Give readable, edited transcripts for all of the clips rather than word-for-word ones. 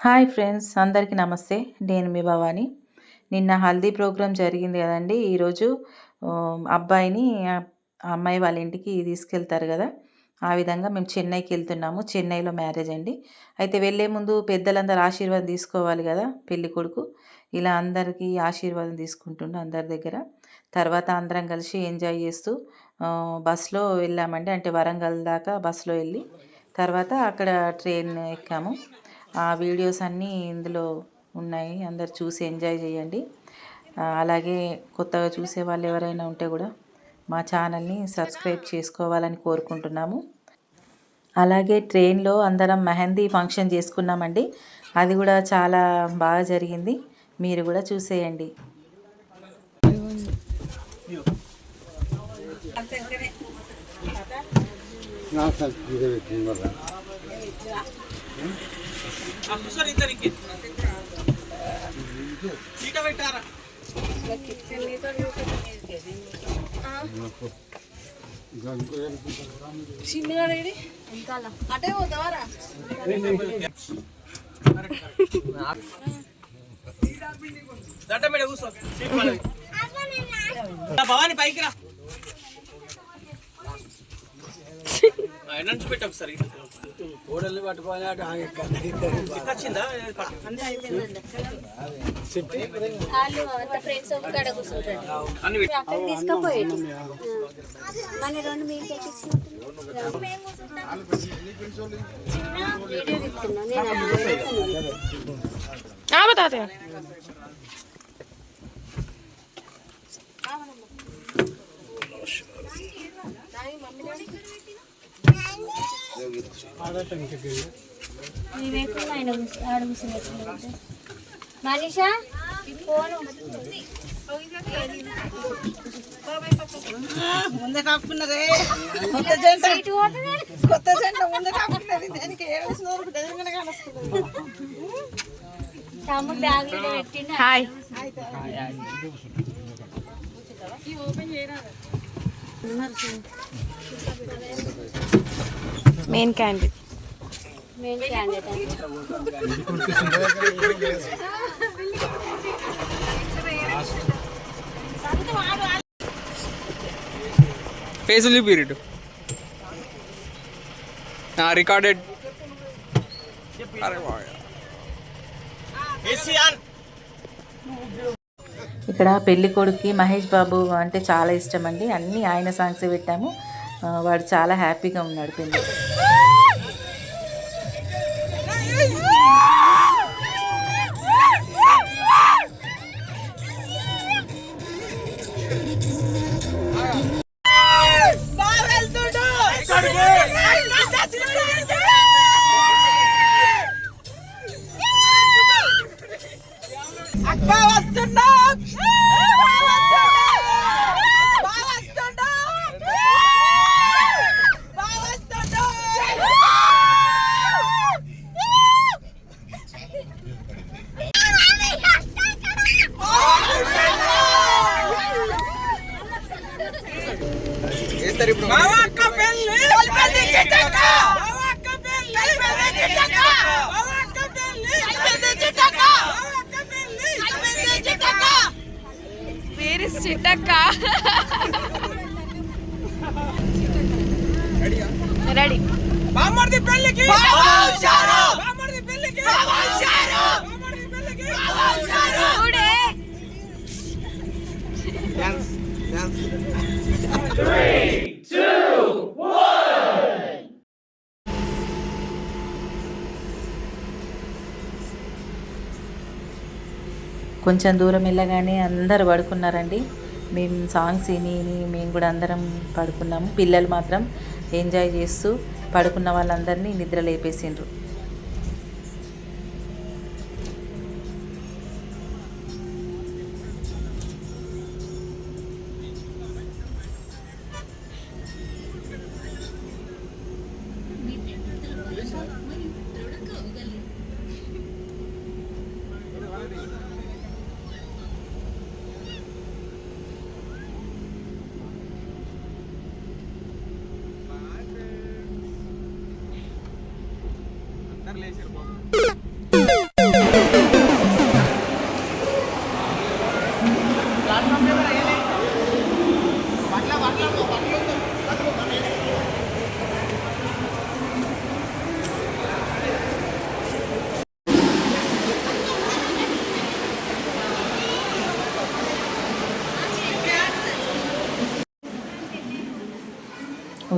Hi friends, అందరికీ నమస్తే. నేను మీ భవాని. నిన్న హల్దీ ప్రోగ్రామ్ జరిగింది కదండి. ఈరోజు అబ్బాయిని అమ్మాయి వాళ్ళ ఇంటికి తీసుకెళ్తారు కదా. ఆ విధంగా మేము చెన్నైకి వెళ్తున్నాము. చెన్నైలో మ్యారేజ్ అండి. అయితే వెళ్ళే ముందు పెద్దలందరూ ఆశీర్వాదం తీసుకోవాలి కదా. పెళ్ళి కొడుకు ఇలా అందరికీ ఆశీర్వాదం తీసుకుంటుండే అందరి దగ్గర. తర్వాత అందరం కలిసి ఎంజాయ్ చేస్తూ బస్సులో వెళ్ళామండి. అంటే వరంగల్ దాకా బస్సులో వెళ్ళి తర్వాత అక్కడ ట్రైన్ ఎక్కాము. ఆ వీడియోస్ అన్నీ ఇందులో ఉన్నాయి. అందరు చూసి ఎంజాయ్ చేయండి. అలాగే కొత్తగా చూసే వాళ్ళు ఎవరైనా ఉంటే కూడా మా ఛానల్ని సబ్స్క్రైబ్ చేసుకోవాలని కోరుకుంటున్నాము. అలాగే ట్రైన్లో అందరం మెహందీ ఫంక్షన్ చేసుకున్నామండి. అది కూడా చాలా బాగా జరిగింది. మీరు కూడా చూసేయండి. భవాని పైకి రా. పెట్టు ఒకసారి. ఓడల్ని పట్టుకోవాలి. बताते हैं మనీషా ముందే కాపుకున్నదే కొత్త జంట ముందే కాపుకున్నది. దానికి हाय मेन कैंडिडेट ఫేసులు పీరియడ్ రికార్డెడ్. ఇక్కడ పెళ్లి కొడుక్కి మహేష్ బాబు అంటే చాలా ఇష్టం అండి. అన్నీ ఆయన సాంగ్స్ పెట్టాము. వాడు చాలా హ్యాపీగా ఉన్నాడు పెళ్లి. रेडी బామ్మర్ది పెళ్ళికి కొంచెం దూరం వెళ్ళగానే అందరు పడుకున్నారండి. మేము సాంగ్స్ విని మేము కూడా అందరం పడుకున్నాము. పిల్లలు మాత్రం ఎంజాయ్ చేస్తూ పడుకున్న వాళ్ళందరినీ నిద్ర లేపేసిండ్రు.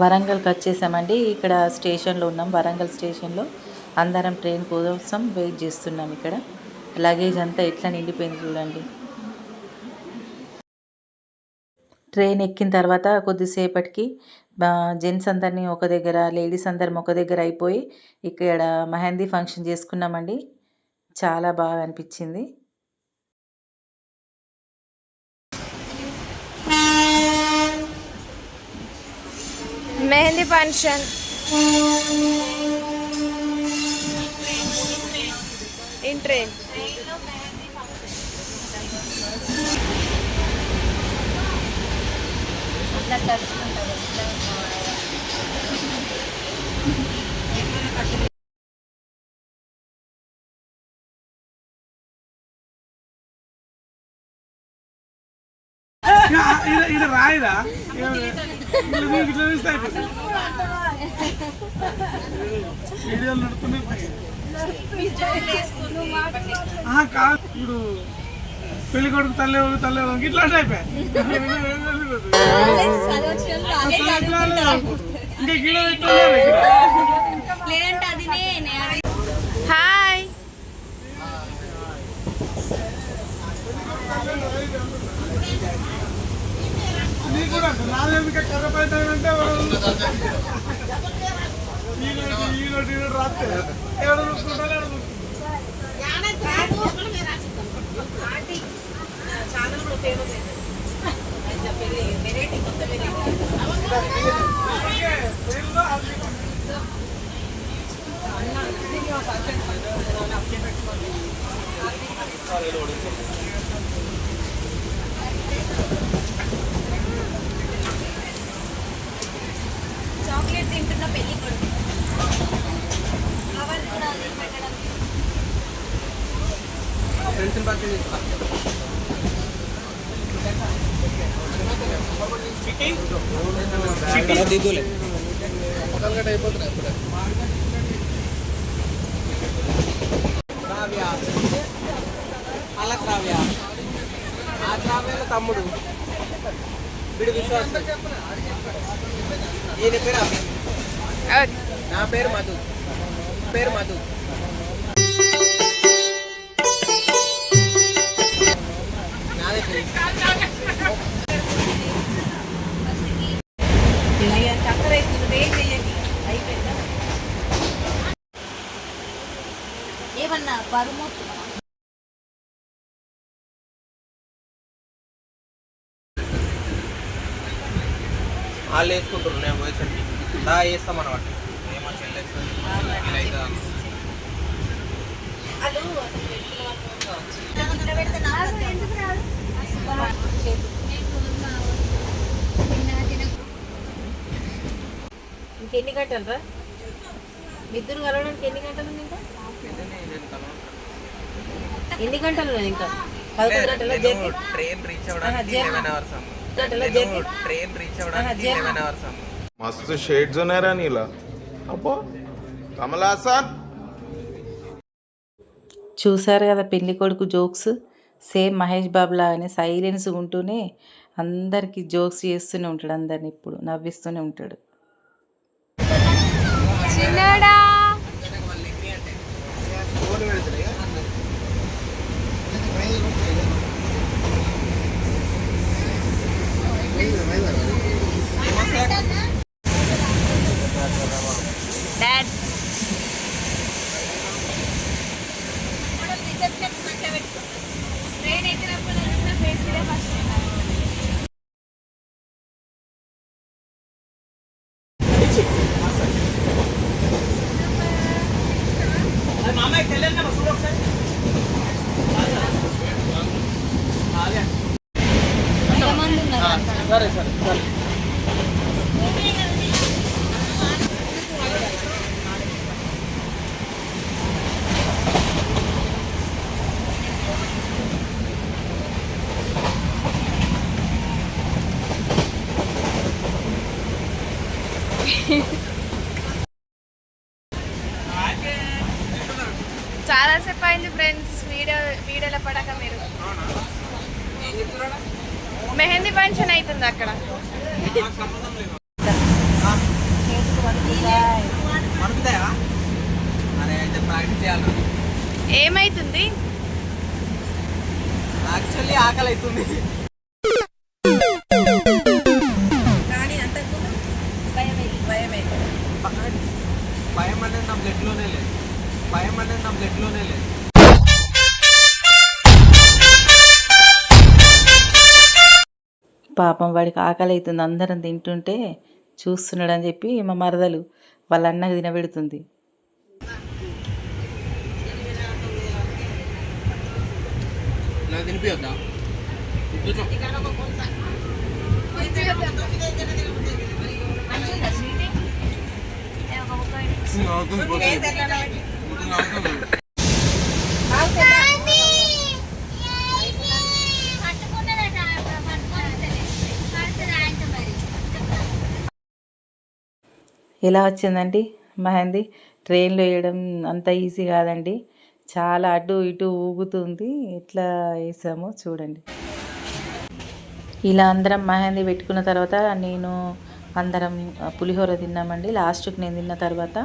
వరంగల్కి వచ్చేసామండి. ఇక్కడ స్టేషన్లో ఉన్నాం, వరంగల్ స్టేషన్లో. అందరం ట్రైన్ కోసం వెయిట్ చేస్తున్నాం. ఇక్కడ లగేజ్ అంతా ఎట్లా నిండిపోయింది చూడండి. ట్రైన్ ఎక్కిన తర్వాత కొద్దిసేపటికి జెంట్స్ అందరినీ ఒక దగ్గర, లేడీస్ అందరం ఒక దగ్గర అయిపోయి ఇక్కడ మెహందీ ఫంక్షన్ చేసుకున్నామండి. చాలా బాగా అనిపించింది. Mehndi function in train. ఇది రాయిదా వీడియోలు నడుపుతున్నాయి కాదు. ఇప్పుడు పెళ్లి కొడుకు తల్లి ఇట్లా అయిపోయాయి. ఇంకా గిడ హాయ్. నీ కూడా నాలుగు కర్రపైతే ఈరోజు రాత్రి ఎవరు చూసుకుంటారు. చాక్లెట్ తింటున్న పెళ్లి కొడుకు కవర్ కూడా పెట్టడం. అలా శ్రావ్య, ఆ శ్రావ్యలో తమ్ముడు వీడు విశ్వాసం. ఈయన పేరు అభి, నా పేరు మధు. నాదే పేరు. ఏమన్నా బరువు వాళ్ళు వేసుకుంటారు, నేను పోయేసరికి దా వేస్తామన్నమాట. ఏమో చెల్లేస్తుంది ఇలా ఇంకెన్ని గంటలు రా ఇద్దరు కలవడానికి? ఎన్ని గంటలు ఉంది ఇంకా? ఎన్ని గంటలు ఉన్నది ఇంకా? 11 గంటల ట్రైన్ రీచ్ అవ్వడానికి 11 hours అమ్మ. ట్రైన్ రీచ్ అవ్వడానికి 11 hours అమ్మ. मस्त शेड्स ఉన్నాయరా నీలా. అబ్బో కమలాసన్. చూసారు కదా పెళ్లి కొడుకు జోక్స్. సేమ్ మహేష్ బాబు లాగానే సైలెన్స్ ఉంటూనే అందరికీ జోక్స్ చేస్తూనే ఉంటాడు, అందరిని ఇప్పుడు నవ్విస్తూనే ఉంటాడు. చిన్నడా డాడ్ ట్రైన్ ఎక్కినప్పుడు ఫేస్ మీద ఫస్ట్ సరే సరే సరే. చాలాసేపు అయింది ఫ్రెండ్స్ వీడియోలో పడక. మీరు మెహందీ ఫంక్షన్ అవుతుంది అక్కడ. మనుకుతాయా? అరే అయితే ప్రాక్టీస్ చేయాలి. ఏమైతుంది? యాక్చువల్లీ ఆకలి అవుతుంది. కానీ అంతకుముందు భయమే భయం అనేది నా బ్లడ్లోనే లేదు. భయం అనేది నా బ్లడ్లోనే లేదు. పాపం వాడికి ఆకలి అవుతుంది, అందరం తింటుంటే చూస్తున్నాడని చెప్పి మా మరదలు వాళ్ళ అన్నకు తినబెడుతుంది. నాకు తినిపియొద్దా? ఎలా వచ్చిందండి మెహందీ? ట్రైన్లో వేయడం అంత ఈజీ కాదండి, చాలా అటు ఇటు ఊగుతుంది. ఎట్లా వేసామో చూడండి. ఇలా అందరం మెహందీ పెట్టుకున్న తర్వాత అందరం పులిహోర తిన్నామండి. లాస్ట్కి నేను తిన్న తర్వాత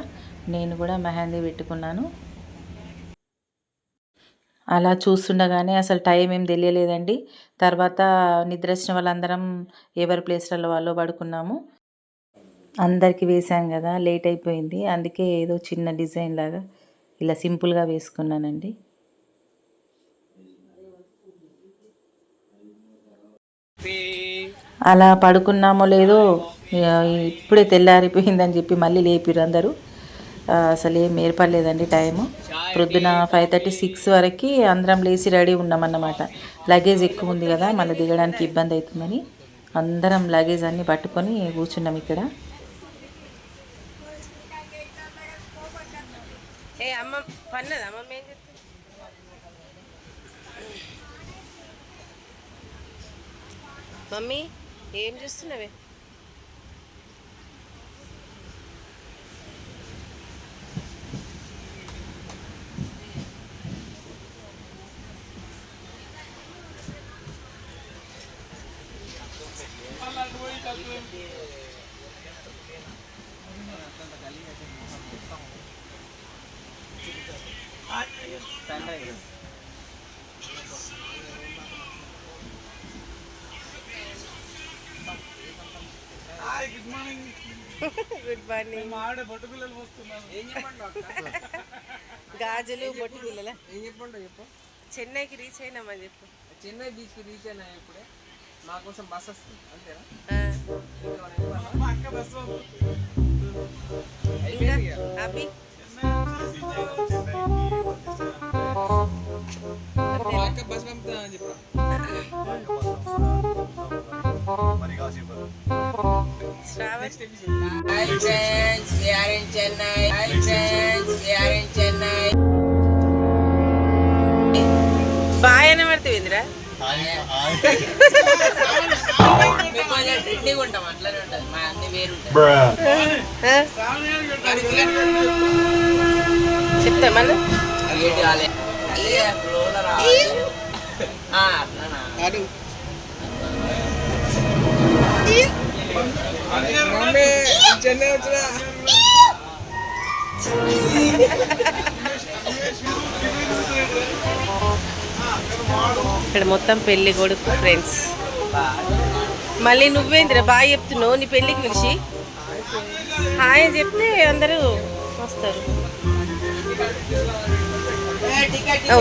నేను కూడా మెహందీ పెట్టుకున్నాను. అలా చూస్తుండగానే అసలు టైం ఏం తెలియలేదండి. తర్వాత నిద్ర వచ్చిన వాళ్ళందరం ఎవరి ప్లేస్లలో వాళ్ళు పడుకున్నాము. అందరికీ వేసాం కదా, లేట్ అయిపోయింది. అందుకే ఏదో చిన్న డిజైన్ లాగా ఇలా సింపుల్గా వేసుకున్నానండి. అలా పడుకున్నామో లేదో ఇప్పుడే తెల్లారిపోయిందని చెప్పి మళ్ళీ లేపిరు అందరూ. అసలు ఏం ఏర్పడలేదండి టైము. ప్రొద్దున 5:30-6 వరకు అందరం లేచి రెడీ ఉన్నామన్నమాట. లగేజ్ ఎక్కువ ఉంది కదా, మళ్ళీ దిగడానికి ఇబ్బంది అవుతుందని అందరం లగేజ్ అన్నీ పట్టుకొని కూర్చున్నాం ఇక్కడ. అమ్మ పన్నదా అమ్మ ఏం చెప్తుంది? మమ్మీ ఏం చూస్తున్నావే? Good morning. గాజులు బొట్టు పిల్లల ఏం చెప్పండి చెప్పు. చెన్నైకి రీచ్ అయినామని చెప్పు. చెన్నై బీచ్కి రీచ్ అయినా ఇప్పుడే. మా కోసం బస్ వస్తుంది అంతేనా? అభి బస్ పంపుతా అని చెప్పా. బాయ్ అని పడుతుంది ఇందిరా. ట్రెండింగ్ ఉంటాం, అట్లానే ఉంటుంది. మా అన్ని వేరు చెప్తా మళ్ళీ చెన్నై వచ్చిన ఇక్కడ మొత్తం పెళ్లి కొడుకు ఫ్రెండ్స్. మళ్ళీ నువ్వేంద్ర బాగా చెప్తున్నావు, నీ పెళ్ళికి పిలిచి హాయ్ అని చెప్తే అందరూ వస్తారు.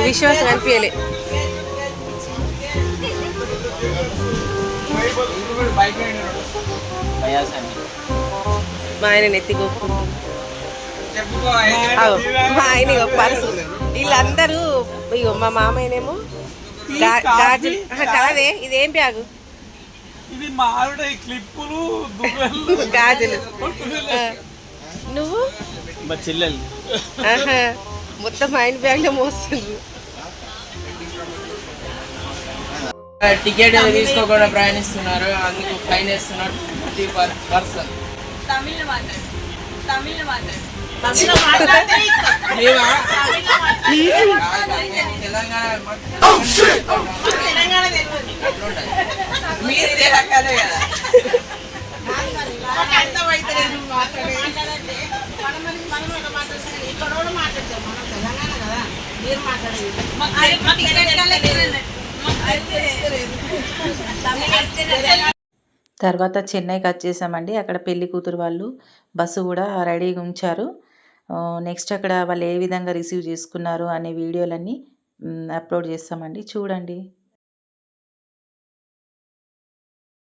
విశ్వాసం అనిపించలే. మా ఆయన ఎత్తికొక్కుంటు మా ఆయన పర్సు. వీళ్ళందరూ ఇగో మా మామయ్యనేమో గాజులు. కాదే ఇదేం బ్యాగు? ఇది మారుడే క్లిప్పులు గాజులు. నువ్వు చెల్లెలు మొత్తం ఆయన బ్యాగ్ లో మోస్తుండ్రు. టికెట్ తీసుకోకుండా ప్రయాణిస్తున్నారు, అందుకు ఫైన్ వేస్తున్నారు 50 per person. తెలంగాణ తర్వాత చెన్నైకి వచ్చేసామండి. అక్కడ పెళ్లి కూతురు వాళ్ళు బస్సు కూడా రెడీగా ఉంచారు. నెక్స్ట్ అక్కడ వాళ్ళు ఏ విధంగా రిసీవ్ చేసుకున్నారు అనే వీడియోలన్నీ అప్లోడ్ చేస్తామండి, చూడండి.